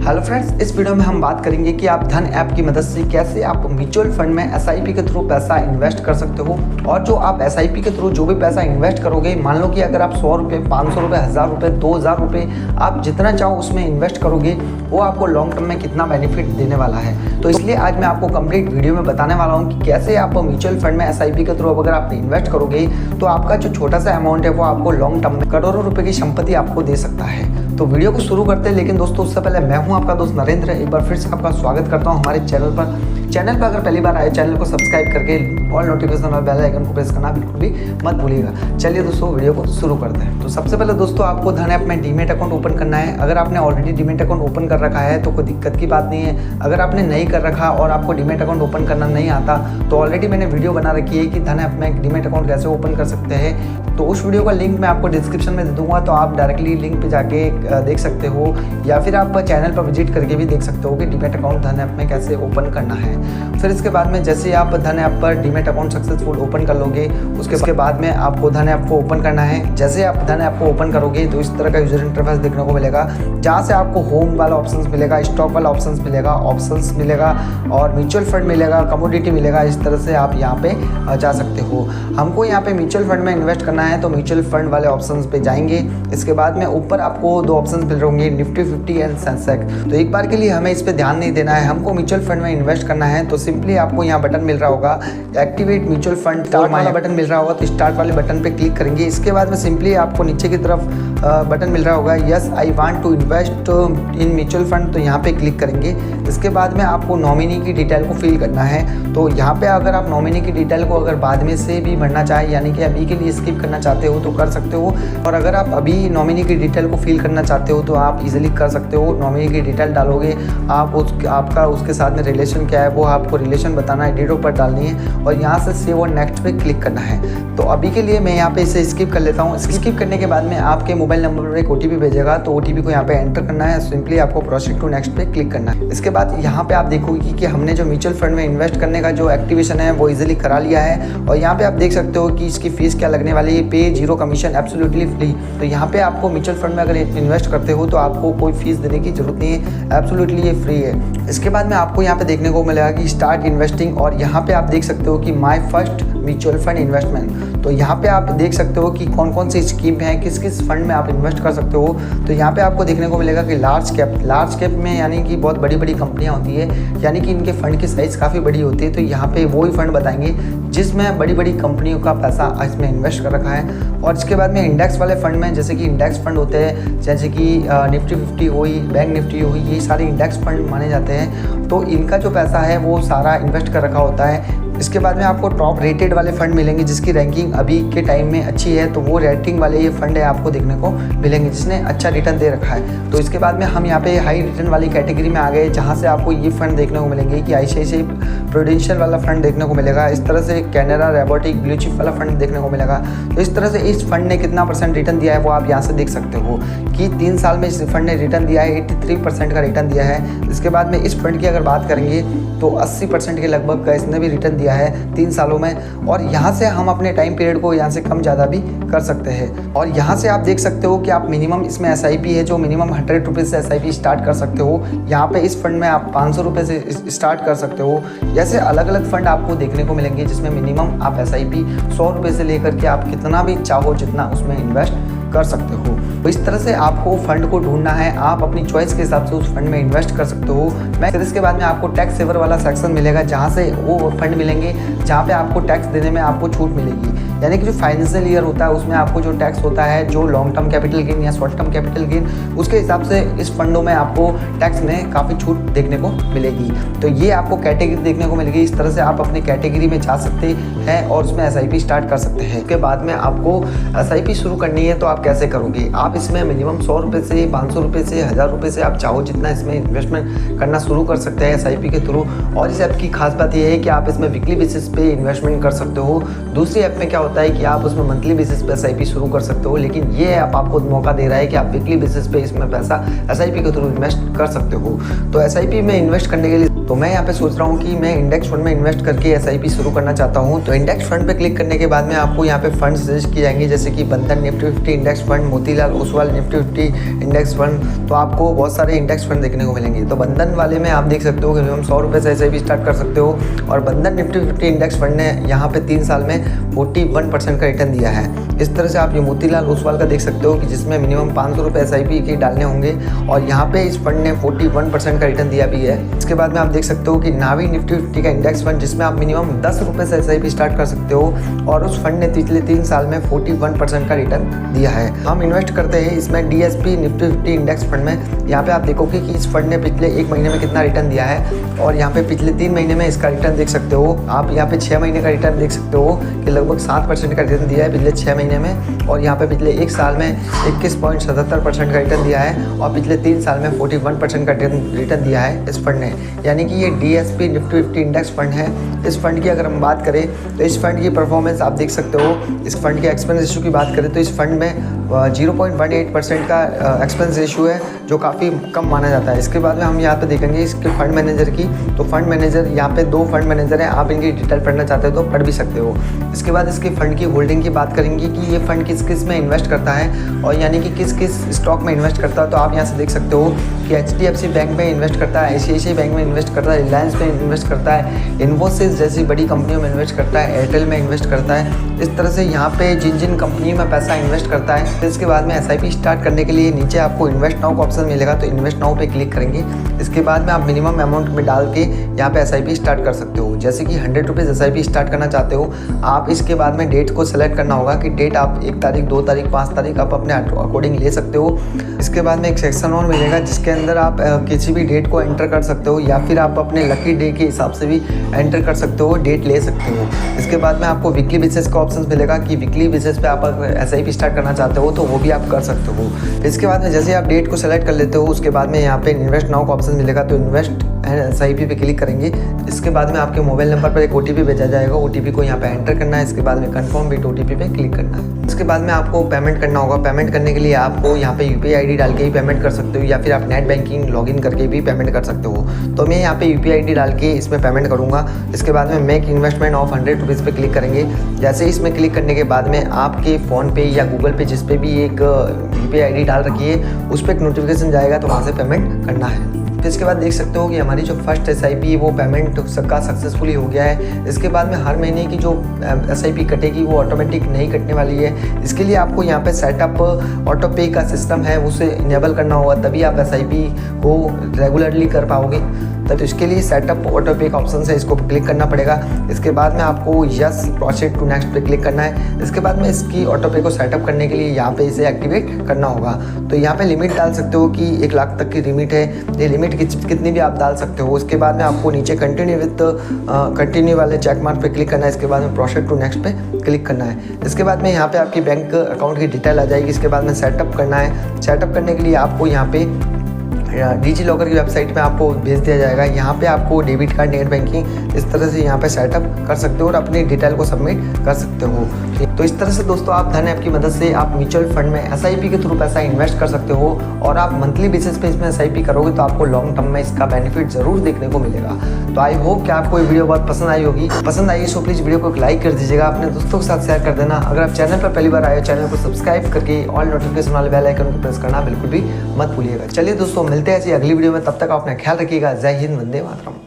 Hello friends, इस video में हम बात करेंगे कि आप धन ऐप की मदद से कैसे आप म्यूचुअल फंड में एसआईपी के थ्रू पैसा इन्वेस्ट कर सकते हो। और जो आप एसआईपी के थ्रू जो भी पैसा इन्वेस्ट करोगे, मान लो कि अगर आप 100 रुपये, 500 रुपये, 1000 रुपये, 2000 रुपये आप जितना चाहो उसमें इन्वेस्ट करोगे, वो आपको लॉन्ग टर्म में कितना बेनिफिट देने वाला है। तो इसलिए आज मैं आपको कंप्लीट वीडियो में बताने वाला हूँ कि कैसे आप म्यूचुअल फंड में एसआईपी के थ्रू अगर आप इन्वेस्ट करोगे तो आपका जो छोटा सा अमाउंट है वो आपको लॉन्ग टर्म में करोड़ों रुपए की संपत्ति आपको दे सकता है। तो वीडियो को शुरू करते हैं, लेकिन दोस्तों उससे पहले मैं हूं आपका दोस्त नरेंद्र, एक बार फिर से आपका स्वागत करता हूं हमारे चैनल पर अगर पहली बार आए चैनल को सब्सक्राइब करके ऑल नोटिफिकेशन और बेल आइकन को प्रेस करना बिल्कुल भी मत भूलिएगा। चलिए दोस्तों वीडियो को शुरू करते हैं। तो सबसे पहले दोस्तों आपको धन ऐप में डीमेट अकाउंट ओपन करना है। अगर आपने ऑलरेडी डीमेट अकाउंट ओपन कर रखा है तो कोई दिक्कत की बात नहीं है। अगर आपने नहीं कर रखा और आपको डीमेट अकाउंट ओपन करना नहीं आता तो ऑलरेडी मैंने वीडियो बना रखी है कि धन ऐप में डीमेट अकाउंट कैसे ओपन कर सकते हैं। तो उस वीडियो का लिंक मैं आपको डिस्क्रिप्शन में दे दूंगा, तो आप डायरेक्टली लिंक पे जाके देख सकते हो, या फिर आप चैनल पर विजिट करके भी देख सकते हो कि डीमेट अकाउंट धन ऐप में कैसे ओपन करना है। फिर इसके बाद में जैसे आप धन ऐप पर डीमेट अकाउंट सक्सेसफुल ओपन कर लोगे, उसके बाद में आपको धन ऐप को ओपन करना है। जैसे आप धन ऐप को ओपन करोगे तो इस तरह का यूजर इंटरफेस देखने को मिलेगा, जहाँ से आपको होम वाला ऑप्शंस मिलेगा, स्टॉक वाला ऑप्शंस मिलेगा और म्यूचुअल फंड मिलेगा, कमोडिटी मिलेगा। इस तरह से आप यहाँ पे जा सकते हो। हमको यहाँ पे म्यूचुअल फंड में इन्वेस्ट करना है तो म्यूचुअल फंड वाले ऑप्शंस पे जाएंगे। इसके बाद में ऊपर आपको दो ऑप्शंस मिल रहे होंगे, निफ्टी 50 एंड सेंसेक्स। तो एक बार के लिए हमें इस पे ध्यान नहीं देना है, हमको म्यूचुअल फंड में इन्वेस्ट करना है। तो सिंपली आपको यहाँ बटन मिल रहा होगा एक्टिवेट म्यूचुअल फंड, स्टार्ट वाला बटन मिल रहा होगा, तो स्टार्ट वाले बटन पे क्लिक करेंगे। इसके बाद में सिंपली आपको नीचे की तरफ बटन मिल रहा होगा yes I want to invest in mutual fund, तो यहाँ पे क्लिक करेंगे। इसके बाद में आपको नॉमिनी की डिटेल को फिल करना है। तो यहाँ पे अगर आप नॉमिनी की डिटेल को अगर बाद में से भी भरना चाहें, यानी कि अभी के लिए स्किप करना चाहते हो तो कर सकते हो, और अगर आप अभी नॉमिनी की डिटेल को फिल करना चाहते हो तो आप इजीली कर सकते हो। नॉमिनी की डिटेल डालोगे, आपका उसके साथ में रिलेशन क्या है वो आपको रिलेशन बताना है, डेट ऑफ बर्थ डालनी है और यहाँ से सेव और नेक्स्ट पे क्लिक करना है। तो अभी के लिए मैं यहाँ पे इसे स्किप कर लेता हूँ। स्किप करने के बाद में आपके मोबाइल नंबर पर एक ओटीपी भेजेगा, तो ओटीपी को यहाँ पे एंटर करना है। सिंपली आपको प्रोसीड टू नेक्स्ट पे क्लिक करना है। इसके बाद यहाँ पे आप देखोगे कि हमने जो म्यूचुअल फंड में इन्वेस्ट करने का जो एक्टिवेशन है वो इजीली करा लिया है। और यहाँ पे आप देख सकते हो कि इसकी फीस क्या लगने वाली है, पे 0 कमीशन, एब्सोल्युटली फ्री। तो यहाँ पे आपको म्यूचुअल फंड में अगर इन्वेस्ट करते हो तो आपको कोई फीस देने की जरूरत नहीं है, एब्सोल्युटली ये फ्री है। इसके बाद में आपको यहाँ पे देखने को मिलेगा कि स्टार्ट इन्वेस्टिंग, और यहाँ पे आप देख सकते हो कि my first mutual fund investment. तो यहाँ पे आप देख सकते हो कि कौन कौन सी स्कीम है, किस किस फंड में आप इन्वेस्ट कर सकते हो। तो यहाँ पे आपको देखने को मिलेगा कि लार्ज कैप में यानी कि बहुत बड़ी बड़ी कंपनियाँ होती है, यानी कि इनके फंड की साइज़ काफ़ी बड़ी होती है। तो यहाँ पे वो ही फंड बताएंगे जिसमें बड़ी बड़ी कंपनियों का पैसा इसमें इन्वेस्ट कर रखा है। और इसके बाद में इंडेक्स वाले फंड में, जैसे कि इंडेक्स फंड होते हैं, जैसे कि निफ्टी 50 हुई, बैंक निफ्टी हुई, ये सारे इंडेक्स फंड माने जाते हैं। तो इनका जो पैसा है वो सारा इन्वेस्ट कर रखा होता है। इसके बाद में आपको टॉप रेटेड वाले फंड मिलेंगे जिसकी रैंकिंग अभी के टाइम में अच्छी है, तो वो रेटिंग वाले ये फंड है आपको देखने को मिलेंगे जिसने अच्छा रिटर्न दे रखा है। तो इसके बाद में हम यहाँ पे हाई रिटर्न वाली कैटेगरी में आ गए, जहाँ से आपको ये फंड देखने को मिलेंगे कि आईसीआईसीआई प्रूडेंशियल वाला फंड देखने को मिलेगा। इस तरह से कैनरा रोबोटिक ब्लू चिप वाला फंड देखने को मिलेगा। तो इस तरह से इस फंड ने कितना % रिटर्न दिया है वो आप यहाँ से देख सकते हो कि 3 साल में इस फंड ने रिटर्न दिया है, 83% का रिटर्न दिया है। इसके बाद में इस फंड की अगर बात करेंगे तो 80% के लगभग का इसने भी रिटर्न दिया है 3 सालों में। और यहाँ से हम अपने टाइम पीरियड को यहाँ से कम ज़्यादा भी कर सकते हैं। और यहाँ से आप देख सकते हो कि आप मिनिमम इसमें एसआईपी है जो मिनिमम 100 रुपीज़ से एसआईपी स्टार्ट कर सकते हो। यहाँ पे इस फंड में आप 500 रुपये से स्टार्ट कर सकते हो। जैसे अलग अलग फंड आपको देखने को मिलेंगे जिसमें मिनिमम आप एसआईपी 100 रुपये से लेकर के आप कितना भी चाहो जितना उसमें इन्वेस्ट कर सकते हो। तो इस तरह से आपको फंड को ढूंढना है, आप अपनी चॉइस के हिसाब से उस फंड में इन्वेस्ट कर सकते हो। फिर इसके बाद में आपको टैक्स सेवर वाला सेक्शन मिलेगा, जहाँ से वो फंड मिलेंगे जहाँ पे आपको टैक्स देने में आपको छूट मिलेगी। यानी कि जो फाइनेंशियल ईयर होता है उसमें आपको जो टैक्स होता है, जो लॉन्ग टर्म कैपिटल गेन या शॉर्ट टर्म कैपिटल गेन, उसके हिसाब से इस फंडों में आपको टैक्स में काफ़ी छूट देखने को मिलेगी। तो ये आपको कैटेगरी देखने को मिलेगी। इस तरह से आप अपनी कैटेगरी में जा सकते हैं और उसमें एसआईपी स्टार्ट कर सकते हैं। उसके बाद में आपको एसआईपी शुरू करनी है तो आप कैसे करोगे? आप इसमें मिनिमम 100 रुपये से, 500 रुपये से, 1000 रुपये से आप चाहो जितना इसमें इन्वेस्टमेंट करना शुरू कर सकते हैं एसआईपी के थ्रू। और इस ऐप की खास बात यह है कि आप इसमें वीकली बेसिस पे इन्वेस्टमेंट कर सकते हो। दूसरी ऐप में क्या होता है कि आप उसमें मंथली बेसिस पे एसआईपी शुरू कर सकते हो, लेकिन ये ऐप आपको मौका दे रहा है कि आप वीकली बेसिस पे इसमें पैसा एसआईपी के थ्रू इन्वेस्ट कर सकते हो। तो एसआईपी में इन्वेस्ट करने के लिए तो मैं यहाँ पे सोच रहा हूँ कि मैं इंडेक्स फंड में इन्वेस्ट करके SIP शुरू करना चाहता हूँ। तो इंडेक्स फंड पे क्लिक करने के बाद में आपको यहाँ पे फंड सजेस्ट किए जाएंगे, जैसे कि बंधन Nifty 50 index fund, Motilal Oswal Nifty 50 index fund. तो आपको बहुत सारे इंडेक्स फंड देखने को मिलेंगे। तो बंधन वाले में आप देख सकते हो कि हम 100 रुपये से SIP स्टार्ट कर सकते हो। और बंधन निफ्टी 50 इंडेक्स फंड ने यहाँ पे 3 साल में 41% का रिटर्न दिया है। इस तरह से आप ये मोतीलाल ओसवाल का देख सकते हो कि जिसमें मिनिमम 500 रुपये SIP के डालने होंगे और यहाँ पे इस फंड ने 41% का रिटर्न दिया भी है। इसके बाद में आप देख सकते हो कि नावी निफ्टी 50 का इंडेक्स फंड, जिसमें आप मिनिमम 10 रुपये से SIP स्टार्ट कर सकते हो और उस फंड ने पिछले 3 साल में 41% का रिटर्न दिया है। हम इन्वेस्ट करते हैं इसमें DSP निफ्टी 50 इंडेक्स फंड में। यहाँ पे आप देखोगे कि इस फंड ने पिछले 1 महीने में कितना रिटर्न दिया है और यहाँ पे पिछले 3 महीने में इसका रिटर्न देख सकते हो। आप यहाँ पे 6 महीने का रिटर्न देख सकते हो कि लगभग 7% का रिटर्न दिया है पिछले 6 महीने में, और यहाँ पे पिछले 1 साल में 21.77% का रिटर्न दिया है और पिछले 3 साल में 41% का रिटर्न दिया है इस फंड ने। यानी कि ये DSP निफ्टी 50 इंडेक्स फंड है। इस फंड की अगर हम बात करें तो इस फंड की परफॉर्मेंस आप देख सकते हो। इस फंड के एक्सपेंस रेशियो की बात करें तो इस फंड में 0.18% का एक्सपेंस रेशियो है, जो काफ़ी कम माना जाता है। इसके बाद में हम यहाँ पे देखेंगे इसके फंड मैनेजर की। तो फंड मैनेजर यहाँ पे 2 फंड मैनेजर हैं, आप इनकी डिटेल पढ़ना चाहते हो तो पढ़ भी सकते हो। इसके बाद इसके फंड की होल्डिंग की बात करेंगे कि ये फंड किस किस में इन्वेस्ट करता है और यानी कि किस किस स्टॉक में इन्वेस्ट करता है। तो आप यहाँ से देख सकते हो कि HDFC बैंक में इन्वेस्ट करता है, ICICI बैंक में इन्वेस्ट करता है, रिलायंस में इन्वेस्ट करता है, इन्फोसिस जैसी बड़ी कंपनियों में इन्वेस्ट करता है, एयरटेल में इन्वेस्ट करता है। इस तरह से यहाँ पे जिन जिन कंपनियों में पैसा इन्वेस्ट करता है। फिर इसके बाद में SIP स्टार्ट करने के लिए नीचे आपको इन्वेस्ट नाउ का ऑप्शन मिलेगा, तो इन्वेस्ट नाउ पे क्लिक करेंगे। इसके बाद में आप मिनिमम अमाउंट में डाल के यहाँ पे SIP स्टार्ट कर सकते हो। जैसे कि 100 रुपीज़ SIP स्टार्ट करना चाहते हो आप, इसके बाद में डेट को सेलेक्ट करना होगा कि डेट आप 1 तारीख, 2 तारीख, 5 तारीख आप अपने अकॉर्डिंग ले सकते हो। इसके बाद में एक सेक्शन और मिलेगा जिसके अंदर आप किसी भी डेट को एंटर कर सकते हो या फिर आप अपने लकी डे के हिसाब से भी एंटर कर सकते हो, डेट ले सकते हो। इसके बाद में आपको वीकली बेसिस का ऑप्शन मिलेगा कि वीकली बेसिस पे आप SIP स्टार्ट करना चाहते हो तो वो भी आप कर सकते हो। इसके बाद में जैसे आप डेट को सेलेक्ट कर लेते हो उसके बाद में यहाँ पे इन्वेस्ट नाउ का ऑप्शन मिलेगा, तो इन्वेस्ट एंड SIP पे क्लिक करेंगे। इसके बाद में आपके मोबाइल नंबर पर एक OTP भेजा जाएगा, OTP को यहाँ पे एंटर करना है। इसके बाद में कंफर्म विद OTP पे क्लिक करना है। इसके बाद में आपको पेमेंट करना होगा। पेमेंट करने के लिए आपको यहाँ पे UPI ID डाल के ही पेमेंट कर सकते हो या फिर आप नेट बैंकिंग लॉगिन करके भी पेमेंट कर सकते हो। तो मैं यहाँ पे UPI ID डाल के इसमें पेमेंट करूँगा। इसके बाद में मेक इन्वेस्टमेंट ऑफ 100 रुपीज़ पे क्लिक करेंगे। जैसे इसमें क्लिक करने के बाद में आपके फ़ोन पे या गूगल पे जिस पे भी एक UPI ID डाल रखी है उस पर एक नोटिफिकेशन जाएगा, तो वहाँ से पेमेंट करना है। फिर इसके बाद देख सकते हो कि हमारी जो फर्स्ट SIP है वो पेमेंट सबका सक्सेसफुली हो गया है। इसके बाद में हर महीने की जो SIP कटेगी वो ऑटोमेटिक नहीं कटने वाली है। इसके लिए आपको यहाँ पे सेटअप ऑटो पे का सिस्टम है उसे इनेबल करना होगा, तभी आप SIP को रेगुलरली कर पाओगे। तो इसके लिए सेटअप ऑटो पे का ऑप्शन है, इसको क्लिक करना पड़ेगा। इसके बाद में आपको यस प्रोसीड टू नेक्स्ट पे क्लिक करना है। इसके बाद में इसकी ऑटो पे को सेटअप करने के लिए यहाँ पे इसे एक्टिवेट करना होगा। तो यहाँ पे लिमिट डाल सकते हो कि 1 लाख तक की लिमिट है, ये लिमिट कितनी भी आप डाल सकते हो। उसके बाद में आपको नीचे कंटिन्यू वाले चेक मार्क पे क्लिक करना है। इसके बाद में प्रोसीड टू नेक्स्ट पे क्लिक करना है। इसके बाद में यहाँ पे आपकी बैंक अकाउंट की डिटेल आ जाएगी। इसके बाद में सेटअप करना है। सेटअप करने के लिए आपको यहाँ पे डिजी लॉकर की वेबसाइट पे आपको भेज दिया जाएगा। यहाँ पे आपको डेबिट कार्ड, नेट बैंकिंग इस तरह से यहाँ पे सेटअप कर सकते हो और अपनी डिटेल को सबमिट कर सकते हो। तो इस तरह से दोस्तों आप धन ऐप की मदद से आप म्यूचुअल फंड में SIP के थ्रू पैसा इन्वेस्ट कर सकते हो और आप मंथली बेसिस पे इसमें SIP करोगे तो आपको लॉन्ग टर्म में इसका बेनिफिट जरूर देखने को मिलेगा। तो आई होप कि आपको ये वीडियो बहुत पसंद आई होगी। पसंद आई सो प्लीज़ वीडियो को लाइक कर दीजिएगा, अपने दोस्तों के साथ शेयर कर देना। अगर आप चैनल पर पहली बार आए हो चैनल को सब्सक्राइब करके ऑल नोटिफिकेशन वाले बेल आइकन को प्रेस करना बिल्कुल भी मत भूलिएगा। चलिए दोस्तों मिलते हैं ऐसी अगली वीडियो में, तब तक अपना ख्याल रखिएगा। जय हिंद, वंदे मातरम।